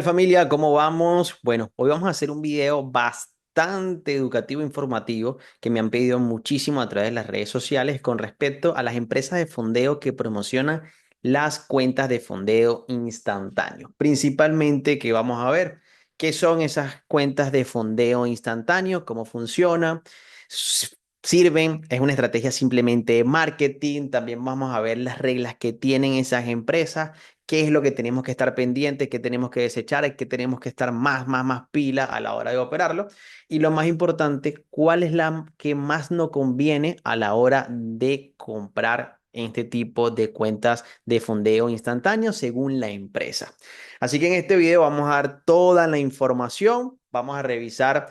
Familia, ¿cómo vamos? Bueno, hoy vamos a hacer un video bastante educativo e informativo que me han pedido muchísimo a través de las redes sociales con respecto a las empresas de fondeo que promocionan las cuentas de fondeo instantáneo. Principalmente que vamos a ver qué son esas cuentas de fondeo instantáneo, cómo funcionan, sirven, es una estrategia simplemente de marketing. También vamos a ver las reglas que tienen esas empresas, qué es lo que tenemos que estar pendientes, qué tenemos que desechar, qué tenemos que estar más pila a la hora de operarlo. Y lo más importante, cuál es la que más nos conviene a la hora de comprar este tipo de cuentas de fondeo instantáneo según la empresa. Así que en este video vamos a dar toda la información, vamos a revisar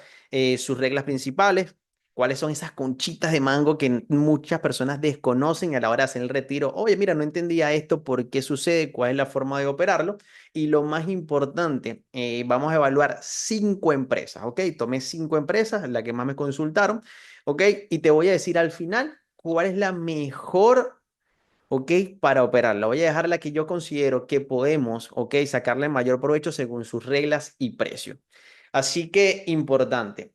sus reglas principales. ¿Cuáles son esas conchitas de mango que muchas personas desconocen a la hora de hacer el retiro? Oye, mira, no entendía esto, ¿por qué sucede? ¿Cuál es la forma de operarlo? Y lo más importante, vamos a evaluar 5 empresas, ¿ok? Tomé 5 empresas, las que más me consultaron, ¿ok? Y te voy a decir al final cuál es la mejor, ¿ok? Para operarla. Voy a dejar la que yo considero que podemos, ¿ok? Sacarle mayor provecho según sus reglas y precio. Así que importante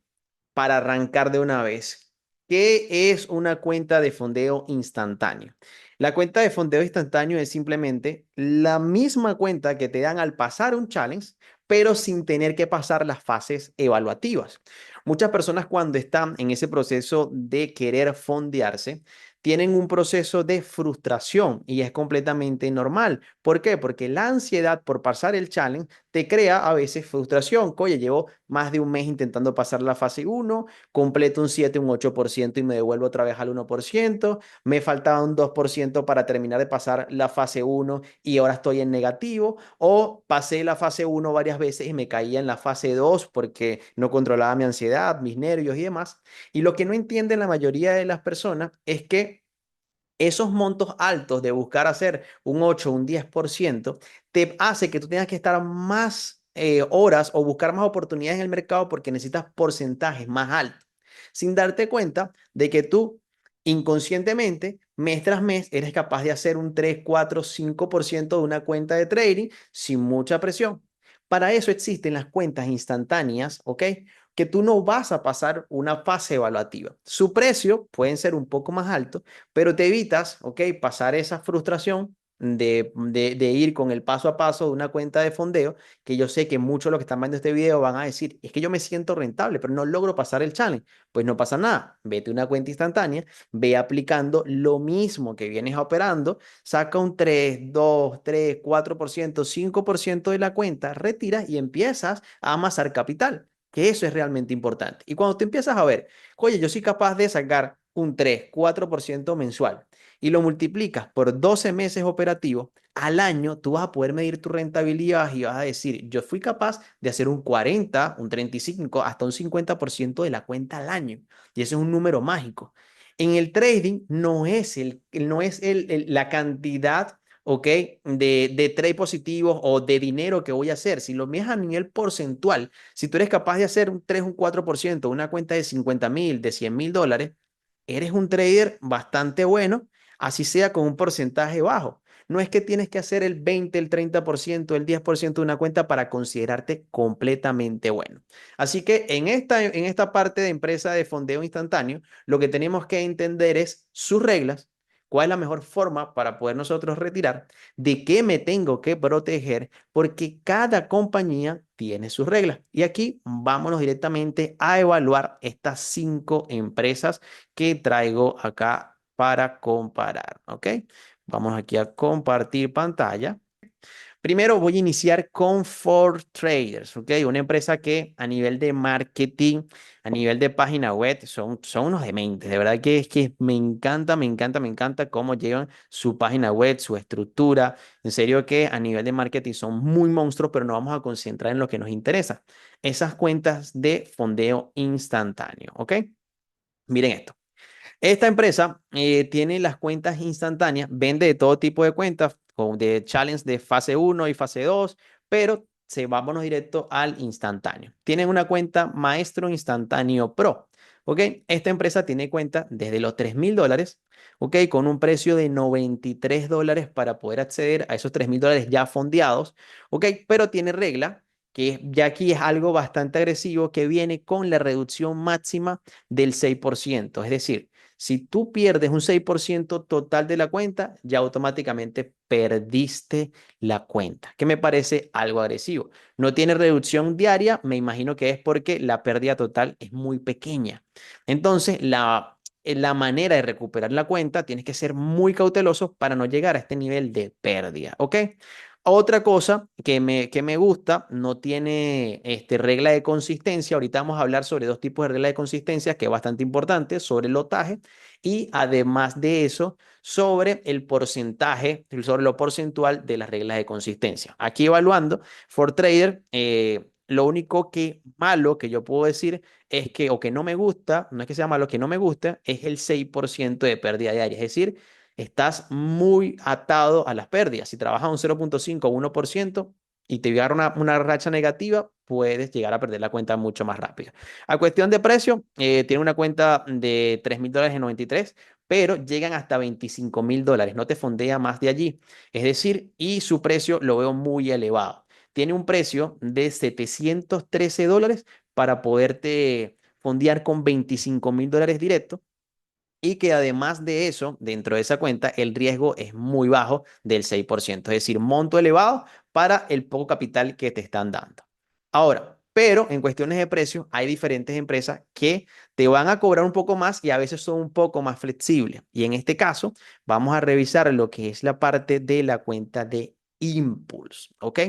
para arrancar de una vez. ¿Qué es una cuenta de fondeo instantáneo? La cuenta de fondeo instantáneo es simplemente la misma cuenta que te dan al pasar un challenge, pero sin tener que pasar las fases evaluativas. Muchas personas cuando están en ese proceso de querer fondearse, tienen un proceso de frustración y es completamente normal. ¿Por qué? Porque la ansiedad por pasar el challenge te crea a veces frustración. Oye, llevo más de un mes intentando pasar la fase uno, completo un 7, un 8% y me devuelvo otra vez al 1%, me faltaba un 2% para terminar de pasar la fase uno y ahora estoy en negativo, o pasé la fase uno varias veces y me caía en la fase 2 porque no controlaba mi ansiedad, mis nervios y demás. Y lo que no entienden la mayoría de las personas es que esos montos altos de buscar hacer un 8 un 10% te hace que tú tengas que estar más horas o buscar más oportunidades en el mercado porque necesitas porcentajes más altos, sin darte cuenta de que tú inconscientemente, mes tras mes, eres capaz de hacer un 3 4 5% de una cuenta de trading sin mucha presión. Para eso existen las cuentas instantáneas, ¿ok? Que tú no vas a pasar una fase evaluativa. Su precio pueden ser un poco más alto, pero te evitas, ¿ok? Pasar esa frustración de ir con el paso a paso de una cuenta de fondeo, que yo sé que muchos de los que están viendo este video van a decir, es que yo me siento rentable, pero no logro pasar el challenge. Pues no pasa nada, vete a una cuenta instantánea, ve aplicando lo mismo que vienes operando, saca un 3 2 3 4% 5% de la cuenta, retiras y empiezas a amasar capital, que eso es realmente importante. Y cuando te empiezas a ver, oye, yo soy capaz de sacar un 3 4% mensual y lo multiplicas por 12 meses operativos, al año tú vas a poder medir tu rentabilidad y vas a decir, yo fui capaz de hacer un 40, un 35, hasta un 50% de la cuenta al año. Y ese es un número mágico. En el trading no es la cantidad, ¿ok? De trade positivos o de dinero que voy a hacer. Si lo miras a nivel porcentual, si tú eres capaz de hacer un 3 un 4%, una cuenta de 50,000, de $100,000, eres un trader bastante bueno, así sea con un porcentaje bajo. No es que tienes que hacer el 20, el 30%, el 10% de una cuenta para considerarte completamente bueno. Así que en esta parte de empresa de fondeo instantáneo, lo que tenemos que entender es sus reglas, cuál es la mejor forma para poder nosotros retirar, de qué me tengo que proteger, porque cada compañía tiene sus reglas. Y aquí vámonos directamente a evaluar estas 5 empresas que traigo acá para comparar, ¿ok? Vamos aquí a compartir pantalla. Primero voy a iniciar con 4Traders, ¿ok? Una empresa que a nivel de marketing, a nivel de página web, son unos dementes. De verdad que me encanta, me encanta, me encanta cómo llevan su página web, su estructura. En serio que a nivel de marketing son muy monstruos, pero nos vamos a concentrar en lo que nos interesa. Esas cuentas de fondeo instantáneo, ¿ok? Miren esto. Esta empresa tiene las cuentas instantáneas, vende de todo tipo de cuentas, con de challenge de fase uno y fase 2, pero vámonos directo al instantáneo. Tienen una cuenta Maestro Instantáneo Pro, ¿ok? Esta empresa tiene cuenta desde los $3,000, ¿ok? Con un precio de $93 para poder acceder a esos $3,000 ya fondeados, ¿ok? Pero tiene regla ya aquí es algo bastante agresivo que viene con la reducción máxima del 6%. Es decir, si tú pierdes un 6% total de la cuenta, ya automáticamente perdiste la cuenta, que me parece algo agresivo. No tiene reducción diaria, me imagino que es porque la pérdida total es muy pequeña. Entonces, la manera de recuperar la cuenta tienes que ser muy cauteloso para no llegar a este nivel de pérdida, ¿ok? Otra cosa que me gusta, no tiene regla de consistencia. Ahorita vamos a hablar sobre dos tipos de regla de consistencia, que es bastante importante, sobre el lotaje y además de eso, sobre el porcentaje, sobre lo porcentual de las reglas de consistencia. Aquí evaluando, ForTrader, lo único que malo que yo puedo decir es que, o que no me gusta, no es que sea malo, que no me gusta, es el 6% de pérdida diaria. Es decir, estás muy atado a las pérdidas. Si trabajas un 0,5 o 1% y te llega una racha negativa, puedes llegar a perder la cuenta mucho más rápido. A cuestión de precio, tiene una cuenta de $3,000 en 93, pero llegan hasta $25,000. No te fondea más de allí. Es decir, y su precio lo veo muy elevado. Tiene un precio de $713 para poderte fondear con $25,000 directo y que además de eso, dentro de esa cuenta, el riesgo es muy bajo del 6%, es decir, monto elevado para el poco capital que te están dando. Ahora, pero en cuestiones de precio, hay diferentes empresas que te van a cobrar un poco más y a veces son un poco más flexibles. Y en este caso, vamos a revisar lo que es la parte de la cuenta de Impulse, ¿ok?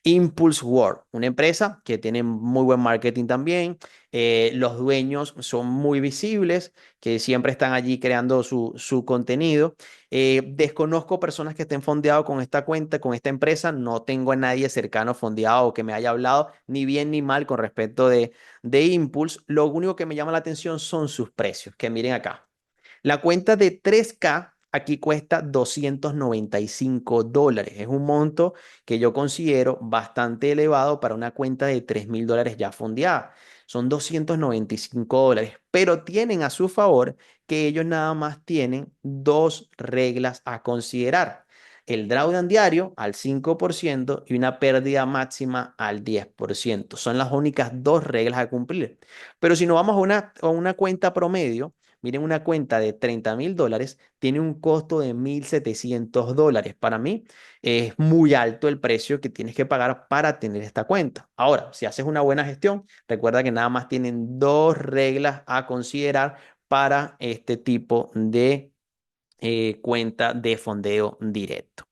Impulse World, una empresa que tiene muy buen marketing también. Los dueños son muy visibles, que siempre están allí creando su contenido. Desconozco personas que estén fondeados con esta cuenta, con esta empresa. No tengo a nadie cercano fondeado o que me haya hablado ni bien ni mal con respecto de Impulse. Lo único que me llama la atención son sus precios, que miren acá. La cuenta de 3K aquí cuesta $295. Es un monto que yo considero bastante elevado para una cuenta de $3,000 ya fondeada. Son $295, pero tienen a su favor que ellos nada más tienen dos reglas a considerar. El drawdown diario al 5% y una pérdida máxima al 10%. Son las únicas dos reglas a cumplir. Pero si nos vamos a una cuenta promedio, miren, una cuenta de $30,000 tiene un costo de $1,700. Para mí es muy alto el precio que tienes que pagar para tener esta cuenta. Ahora, si haces una buena gestión, recuerda que nada más tienen dos reglas a considerar para este tipo de cuenta de fondeo directo.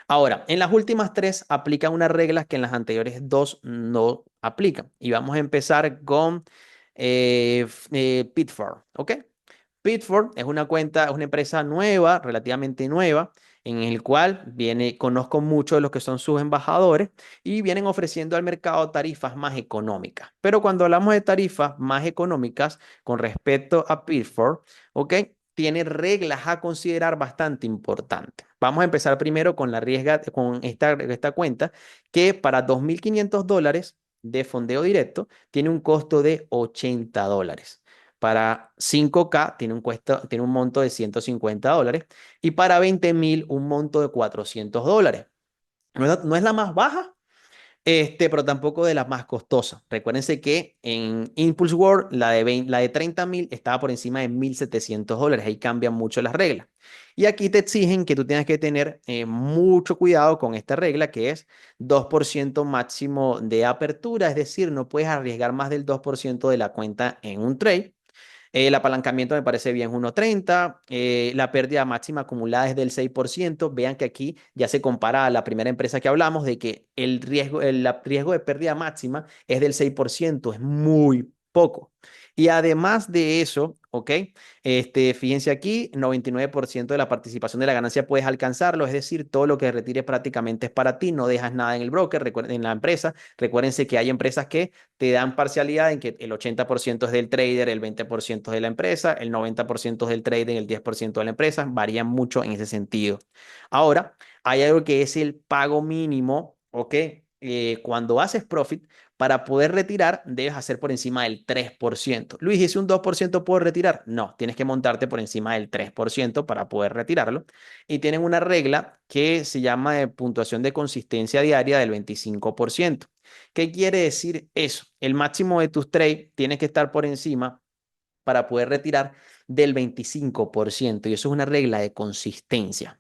Ahora, en las últimas tres aplican unas reglas que en las anteriores dos no aplican. Y vamos a empezar con Pitford, ¿ok? Pitford es una cuenta, es una empresa nueva, relativamente nueva, en el cual conozco muchos de los que son sus embajadores y vienen ofreciendo al mercado tarifas más económicas. Pero cuando hablamos de tarifas más económicas con respecto a Pitford, ¿ok? Tiene reglas a considerar bastante importantes. Vamos a empezar primero con con esta cuenta que para $2,500 de fondeo directo tiene un costo de $80. Para 5K tiene un monto de $150 y para 20,000 un monto de $400. No es la más baja, pero tampoco de las más costosas. Recuérdense que en Impulse World la de 30,000 estaba por encima de $1,700. Ahí cambian mucho las reglas. Y aquí te exigen que tú tengas que tener mucho cuidado con esta regla que es 2% máximo de apertura, es decir, no puedes arriesgar más del 2% de la cuenta en un trade. El apalancamiento me parece bien 1,30. La pérdida máxima acumulada es del 6%. Vean que aquí ya se compara a la primera empresa que hablamos de que el riesgo de pérdida máxima es del 6%. Es muy poco. Y además de eso, ¿ok? Fíjense aquí, 99% de la participación de la ganancia puedes alcanzarlo, es decir, todo lo que retires prácticamente es para ti, no dejas nada en el broker, en la empresa. Recuérdense que hay empresas que te dan parcialidad en que el 80% es del trader, el 20% es de la empresa, el 90% es del trader, el 10% de la empresa. Varían mucho en ese sentido. Ahora, hay algo que es el pago mínimo, ¿ok? cuando haces profit, para poder retirar, debes hacer por encima del 3%. Luis, ¿y si un 2% puedo retirar? No, tienes que montarte por encima del 3% para poder retirarlo. Y tienen una regla que se llama de puntuación de consistencia diaria del 25%. ¿Qué quiere decir eso? El máximo de tus trades tiene que estar por encima para poder retirar del 25%. Y eso es una regla de consistencia.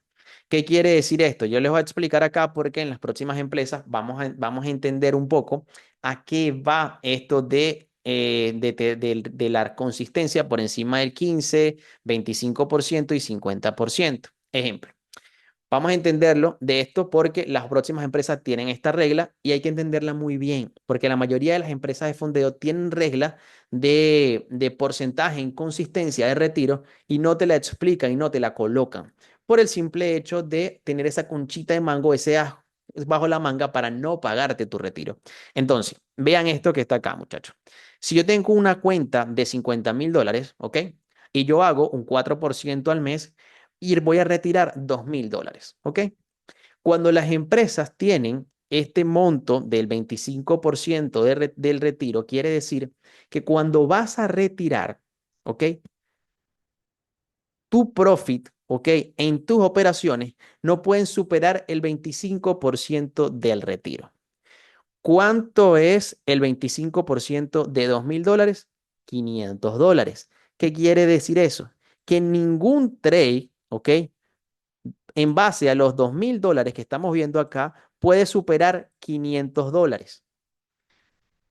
¿Qué quiere decir esto? Yo les voy a explicar acá porque en las próximas empresas vamos a entender un poco a qué va esto de la consistencia por encima del 15, 25% y 50%. Ejemplo. Vamos a entenderlo de esto porque las próximas empresas tienen esta regla y hay que entenderla muy bien, porque la mayoría de las empresas de fondeo tienen reglas de porcentaje en consistencia de retiro y no te la explican y no te la colocan por el simple hecho de tener esa conchita de mango, ese as bajo la manga para no pagarte tu retiro. Entonces, vean esto que está acá, muchachos. Si yo tengo una cuenta de $50,000, ¿ok? Y yo hago un 4% al mes y voy a retirar $2,000, ¿ok? Cuando las empresas tienen este monto del 25% del retiro, quiere decir que cuando vas a retirar, ¿ok? Tu profit, ¿ok? En tus operaciones no pueden superar el 25% del retiro. ¿Cuánto es el 25% de $2,000? $500. ¿Qué quiere decir eso? Que ningún trade, ¿ok? En base a los $2,000 que estamos viendo acá, puede superar $500.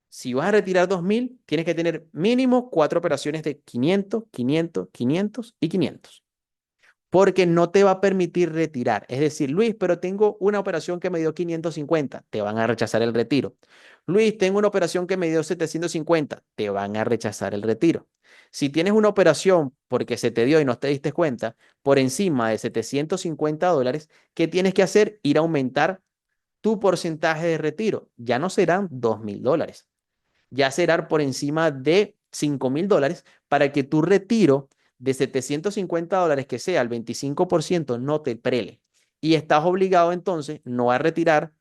Si vas a retirar 2,000, tienes que tener mínimo 4 operaciones de 500, 500, 500 y 500. Porque no te va a permitir retirar. Es decir, Luis, pero tengo una operación que me dio 550, te van a rechazar el retiro. Luis, tengo una operación que me dio 750, te van a rechazar el retiro. Si tienes una operación porque se te dio y no te diste cuenta, por encima de $750, ¿qué tienes que hacer? Ir a aumentar tu porcentaje de retiro. Ya no serán $2,000, ya será por encima de $5,000 para que tu retiro de $750 que sea el 25% no te prele. Y estás obligado entonces no a retirar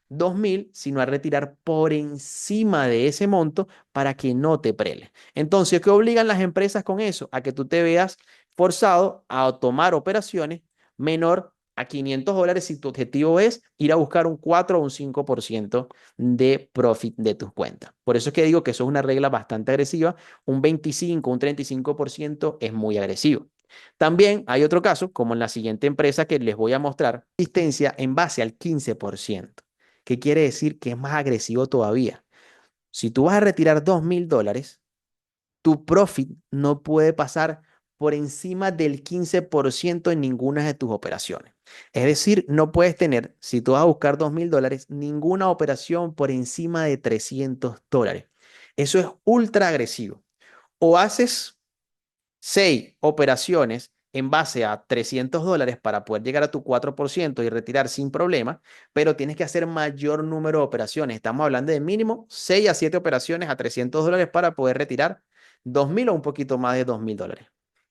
2,000, sino a retirar por encima de ese monto para que no te prele. Entonces, ¿qué obligan las empresas con eso? A que tú te veas forzado a tomar operaciones menor a $500 si tu objetivo es ir a buscar un 4 o un 5% de profit de tus cuentas. Por eso es que digo que eso es una regla bastante agresiva. Un 25, un 35% es muy agresivo. También hay otro caso, como en la siguiente empresa que les voy a mostrar, asistencia en base al 15%. ¿Qué quiere decir? Que es más agresivo todavía. Si tú vas a retirar $2,000, tu profit no puede pasar por encima del 15% en ninguna de tus operaciones. Es decir, no puedes tener, si tú vas a buscar $2,000, ninguna operación por encima de $300. Eso es ultra agresivo. O haces 6 operaciones en base a $300 para poder llegar a tu 4% y retirar sin problema, pero tienes que hacer mayor número de operaciones. Estamos hablando de mínimo 6 a 7 operaciones a $300 para poder retirar 2,000 o un poquito más de $2,000.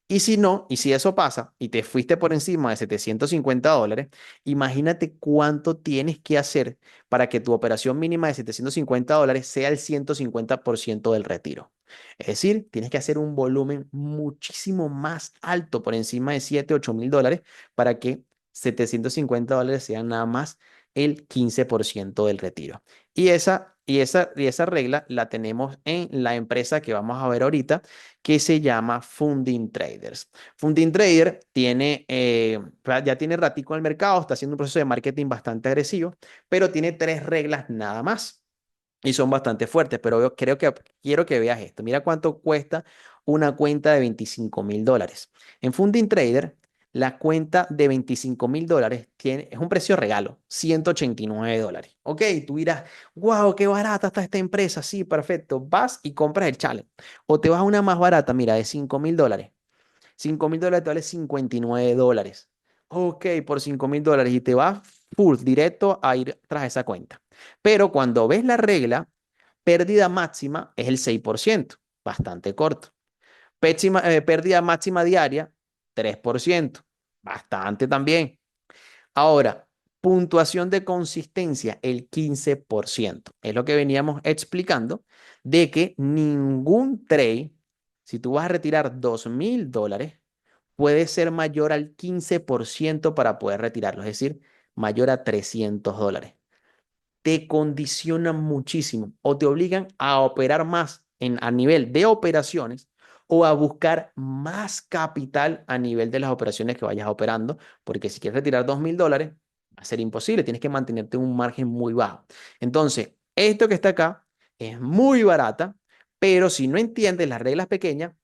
Y si no, y si eso pasa y te fuiste por encima de $750, imagínate cuánto tienes que hacer para que tu operación mínima de $750 sea el 150% del retiro. Es decir, tienes que hacer un volumen muchísimo más alto, por encima de 7, $8,000, para que $750 sean nada más el 15% del retiro. Y esa regla la tenemos en la empresa que vamos a ver ahorita, que se llama Funding Traders. Funding Trader ya tiene ratico en el mercado, está haciendo un proceso de marketing bastante agresivo, pero tiene 3 reglas nada más y son bastante fuertes, pero yo quiero que veas esto. Mira cuánto cuesta una cuenta de $25,000. En Funding Trader, la cuenta de $25,000 es un precio regalo, $189. Ok, tú dirás, wow, qué barata está esta empresa. Sí, perfecto. Vas y compras el challenge. O te vas a una más barata, mira, de $5,000. $5,000 te vale $59. Ok, por $5,000 y te vas full directo a ir tras esa cuenta. Pero cuando ves la regla, pérdida máxima es el 6%, bastante corto. Pérdida máxima diaria, 3%, bastante también. Ahora, Puntuación de consistencia, el 15%. Es lo que veníamos explicando de que ningún trade, si tú vas a retirar $2,000, puede ser mayor al 15% para poder retirarlo, es decir, mayor a $300. Te condicionan muchísimo o te obligan a operar más a nivel de operaciones o a buscar más capital a nivel de las operaciones que vayas operando, porque si quieres retirar $2,000, va a ser imposible, tienes que mantenerte en un margen muy bajo. Entonces, esto que está acá es muy barata, pero si no entiendes las reglas pequeñas,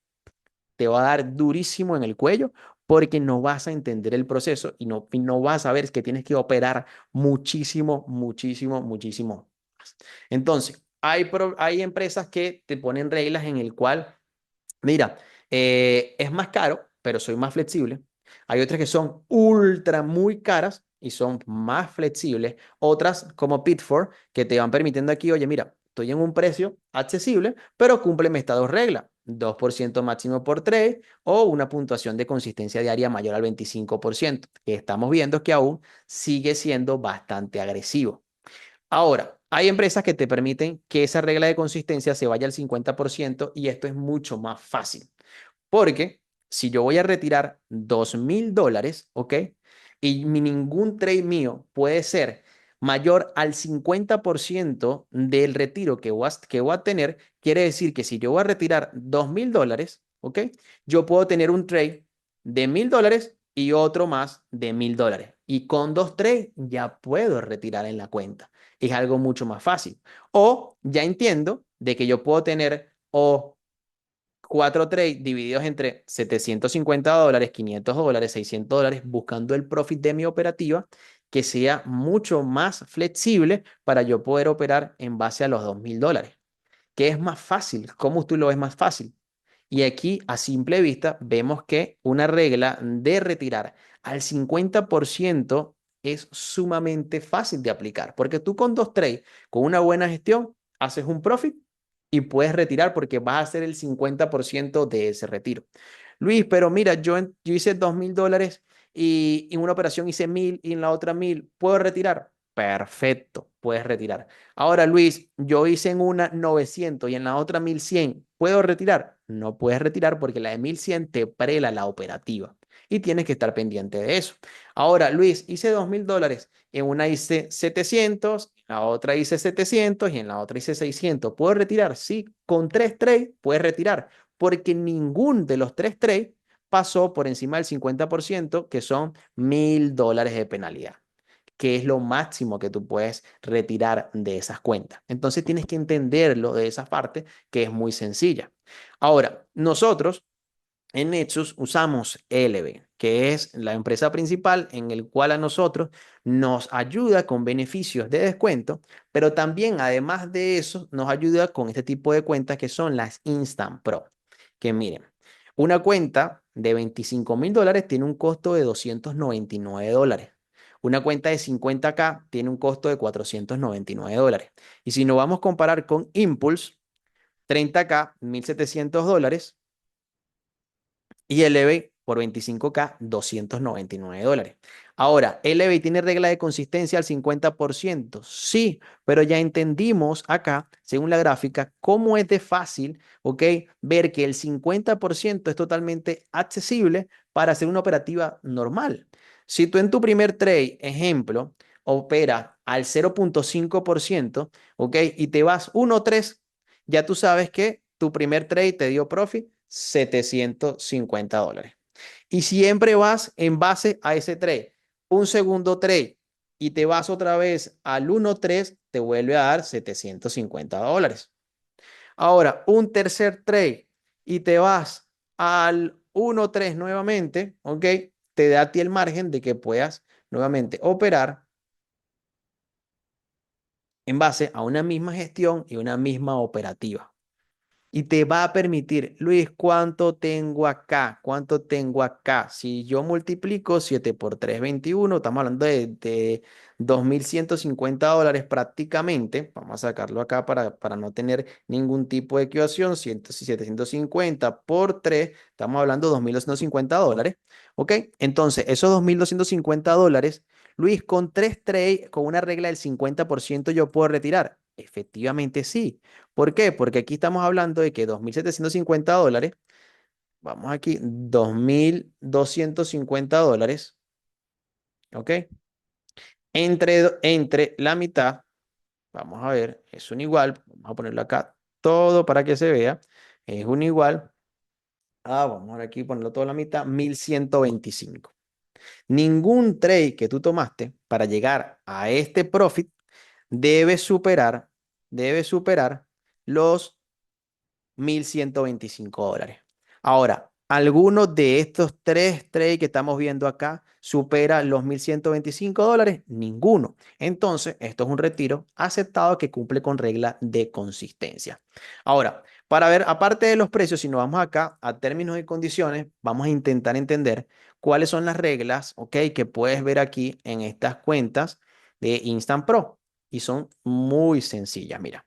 te va a dar durísimo en el cuello porque no vas a entender el proceso y no vas a ver que tienes que operar muchísimo, muchísimo, muchísimo más. Entonces, hay empresas que te ponen reglas en el cual, mira, es más caro, pero soy más flexible. Hay otras que son ultra muy caras y son más flexibles. Otras como Pitford que te van permitiendo aquí, oye, mira, estoy en un precio accesible, pero cúmpleme estas dos reglas. 2% máximo por trade o una puntuación de consistencia diaria mayor al 25%, que estamos viendo que aún sigue siendo bastante agresivo. Ahora, hay empresas que te permiten que esa regla de consistencia se vaya al 50% y esto es mucho más fácil. Porque si yo voy a retirar $2,000, ¿ok? Y ningún trade mío puede ser mayor al 50% del retiro que voy a tener, quiere decir que si yo voy a retirar $2,000, ¿ok? Yo puedo tener un trade de $1,000 y otro más de $1,000. Y con dos trades ya puedo retirar en la cuenta. Es algo mucho más fácil. O ya entiendo de que yo puedo tener o cuatro trades divididos entre $750, $500, $600, buscando el profit de mi operativa que sea mucho más flexible para yo poder operar en base a los $2,000. ¿Qué es más fácil? ¿Cómo tú lo ves más fácil? Y aquí, a simple vista, vemos que una regla de retirar al 50% es sumamente fácil de aplicar, porque tú con dos trades, con una buena gestión, haces un profit y puedes retirar porque vas a hacer el 50% de ese retiro. Luis, pero mira, yo hice $2,000 y en una operación hice 1,000 y en la otra 1,000. ¿Puedo retirar? Perfecto, puedes retirar. Ahora, Luis, yo hice en una 900 y en la otra 1,100. ¿Puedo retirar? No puedes retirar porque la de 1,100 te prela la operativa y tienes que estar pendiente de eso. Ahora, Luis, hice $2,000. En una hice 700, en la otra hice 700 y en la otra hice 600. ¿Puedo retirar? Sí, con tres trades puedes retirar porque ningún de los tres trades pasó por encima del 50%, que son $1,000 de penalidad, que es lo máximo que tú puedes retirar de esas cuentas. Entonces tienes que entenderlo de esa parte que es muy sencilla. Ahora, nosotros en Nexus usamos Eleve, que es la empresa principal en el cual a nosotros nos ayuda con beneficios de descuento, pero también además de eso nos ayuda con este tipo de cuentas que son las Instant Pro. Que miren, una cuenta de $25,000 tiene un costo de $299. Una cuenta de 50K tiene un costo de $499. Y si nos vamos a comparar con Impulse, 30K, $1,700 y Elevate por 25K, $299. Ahora, Elevate tiene regla de consistencia al 50%. Sí, pero ya entendimos acá, según la gráfica, cómo es de fácil, ¿ok? Ver que el 50% es totalmente accesible para hacer una operativa normal. Si tú en tu primer trade, ejemplo, opera al 0,5%, ¿ok? Y te vas 1,3, ya tú sabes que tu primer trade te dio profit $750. Y siempre vas en base a ese trade. Un segundo trade y te vas otra vez al 1,3, te vuelve a dar $750. Ahora, un tercer trade y te vas al 1,3 nuevamente, ¿ok? Te da a ti el margen de que puedas nuevamente operar en base a una misma gestión y una misma operativa. Y te va a permitir, Luis, ¿cuánto tengo acá? ¿Cuánto tengo acá? Si yo multiplico 7 por 3, 21, estamos hablando de $2,150 prácticamente. Vamos a sacarlo acá para no tener ningún tipo de equivocación. 750 por 3, estamos hablando de $2,250. ¿Ok? Entonces, esos $2,250 Luis, con 3 trades, con una regla del 50% yo puedo retirar. Efectivamente sí. ¿Por qué? Porque aquí estamos hablando de que $2.750, vamos aquí, $2.250, ¿ok? Entre la mitad, vamos a ver, es un igual, vamos a ponerlo acá todo para que se vea, es un igual. Vamos a ver aquí, ponerlo todo a la mitad, 1.125. Ningún trade que tú tomaste para llegar a este profit debe superar, debe superar los $1.125. Ahora, ¿algunos de estos 3 trades que estamos viendo acá supera los $1.125? Ninguno. Entonces, esto es un retiro aceptado que cumple con regla de consistencia. Ahora, para ver, aparte de los precios, si nos vamos acá a términos y condiciones, vamos a intentar entender cuáles son las reglas, ¿ok? Que puedes ver aquí en estas cuentas de Instant Pro. Y son muy sencillas, mira.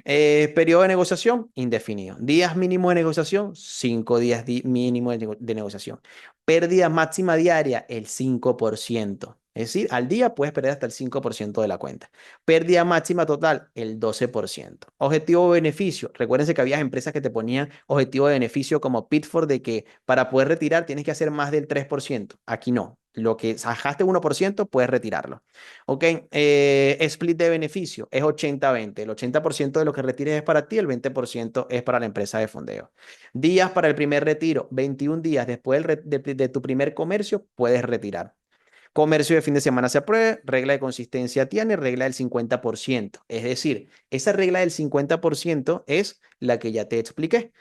Periodo de negociación, indefinido. Días mínimo de negociación, 5 días mínimo de negociación. Pérdida máxima diaria, el 5%. Es decir, al día puedes perder hasta el 5% de la cuenta. Pérdida máxima total, el 12%. Objetivo de beneficio. Recuérdense que había empresas que te ponían objetivo de beneficio como Pitford de que para poder retirar tienes que hacer más del 3%. Aquí no. Lo que sacaste 1%, puedes retirarlo. Ok, split de beneficio es 80-20. El 80% de lo que retires es para ti, el 20% es para la empresa de fondeo. Días para el primer retiro, 21 días después de tu primer comercio, puedes retirar. Comercio de fin de semana se aprueba, regla de consistencia tiene, regla del 50%. Es decir, esa regla del 50% es la que ya te expliqué.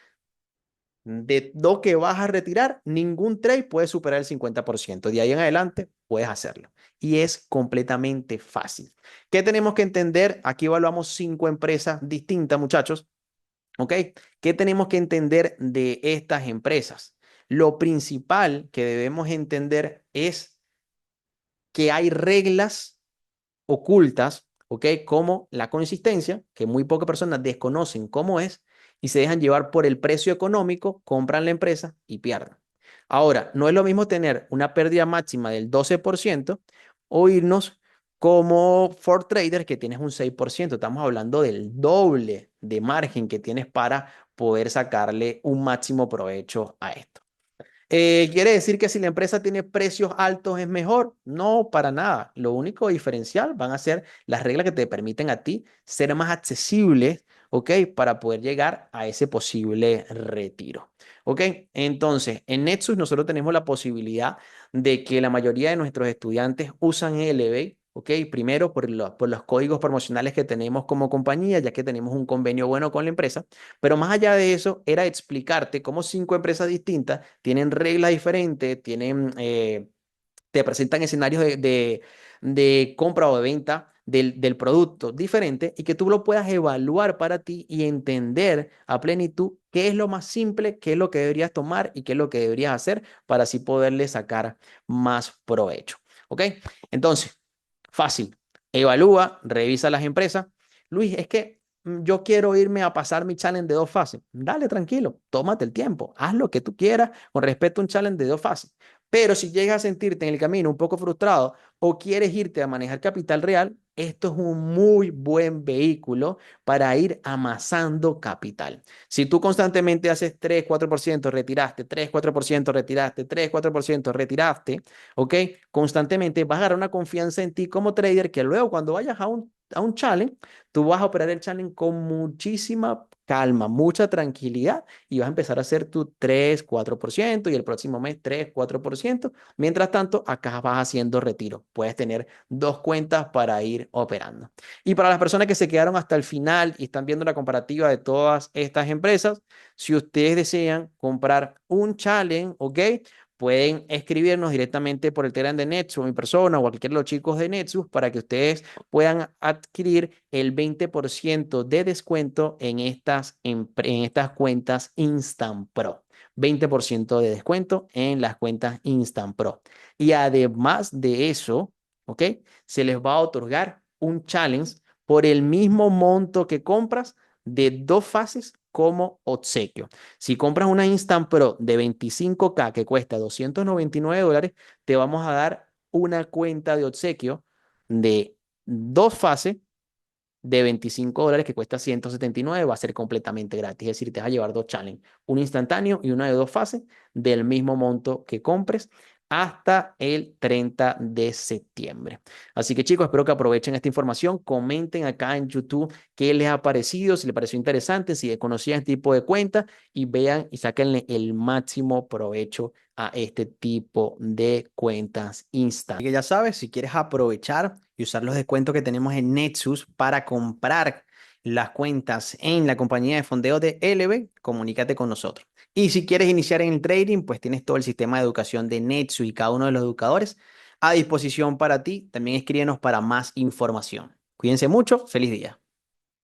De lo que vas a retirar, ningún trade puede superar el 50%. De ahí en adelante, puedes hacerlo. Y es completamente fácil. ¿Qué tenemos que entender? Aquí evaluamos 5 empresas distintas, muchachos. ¿Ok? ¿Qué tenemos que entender de estas empresas? Lo principal que debemos entender es que hay reglas ocultas, ¿ok? Como la consistencia, que muy pocas personas desconocen cómo es y se dejan llevar por el precio económico, compran la empresa y pierden. Ahora, no es lo mismo tener una pérdida máxima del 12% o irnos como for trader que tienes un 6%. Estamos hablando del doble de margen que tienes para poder sacarle un máximo provecho a esto. ¿Quiere decir que si la empresa tiene precios altos es mejor? No, para nada. Lo único diferencial van a ser las reglas que te permiten a ti ser más accesibles, ¿ok? Para poder llegar a ese posible retiro, ¿ok? Entonces, en Nexus nosotros tenemos la posibilidad de que la mayoría de nuestros estudiantes usan Elevate, ¿ok? Primero por los códigos promocionales que tenemos como compañía, ya que tenemos un convenio bueno con la empresa. Pero más allá de eso, era explicarte cómo 5 empresas distintas tienen reglas diferentes, te presentan escenarios de compra o de venta del producto diferente y que tú lo puedas evaluar para ti y entender a plenitud qué es lo más simple, qué es lo que deberías tomar y qué es lo que deberías hacer para así poderle sacar más provecho. ¿Ok? Entonces, fácil. Evalúa, revisa las empresas. Luis, es que yo quiero irme a pasar mi challenge de 2 fases. Dale, tranquilo, tómate el tiempo, haz lo que tú quieras con respecto a un challenge de 2 fases. Pero si llegas a sentirte en el camino un poco frustrado o quieres irte a manejar capital real, esto es un muy buen vehículo para ir amasando capital. Si tú constantemente haces 3-4%, retiraste, 3-4%, retiraste, 3-4%, retiraste, ¿ok? Constantemente vas a agarrar una confianza en ti como trader que luego cuando vayas a un challenge, tú vas a operar el challenge con muchísima calma, mucha tranquilidad y vas a empezar a hacer tu 3-4% y el próximo mes 3-4%. Mientras tanto, acá vas haciendo retiro. Puedes tener 2 cuentas para ir operando. Y para las personas que se quedaron hasta el final y están viendo la comparativa de todas estas empresas, si ustedes desean comprar un challenge, ¿ok? Pueden escribirnos directamente por el Telegram de Nexus, mi persona o cualquiera de los chicos de Nexus para que ustedes puedan adquirir el 20% de descuento en estas cuentas Instant Pro. 20% de descuento en las cuentas Instant Pro. Y además de eso, ¿ok? Se les va a otorgar un challenge por el mismo monto que compras de 2 fases como obsequio. Si compras una Instant Pro de 25K que cuesta $299, te vamos a dar una cuenta de obsequio de 2 fases de $25 que cuesta 179, va a ser completamente gratis. Es decir, te vas a llevar 2 challenges, uno instantáneo y uno de 2 fases del mismo monto que compres hasta el 30 de septiembre. Así que chicos, espero que aprovechen esta información. Comenten acá en YouTube qué les ha parecido, si les pareció interesante, si conocían este tipo de cuenta y vean y sáquenle el máximo provecho a este tipo de cuentas instantes. Así que ya sabes, si quieres aprovechar y usar los descuentos que tenemos en Nexus para comprar las cuentas en la compañía de fondeo de Eleve, comunícate con nosotros. Y si quieres iniciar en el trading, pues tienes todo el sistema de educación de Nexus y cada uno de los educadores a disposición para ti. También escríbenos para más información. Cuídense mucho, feliz día.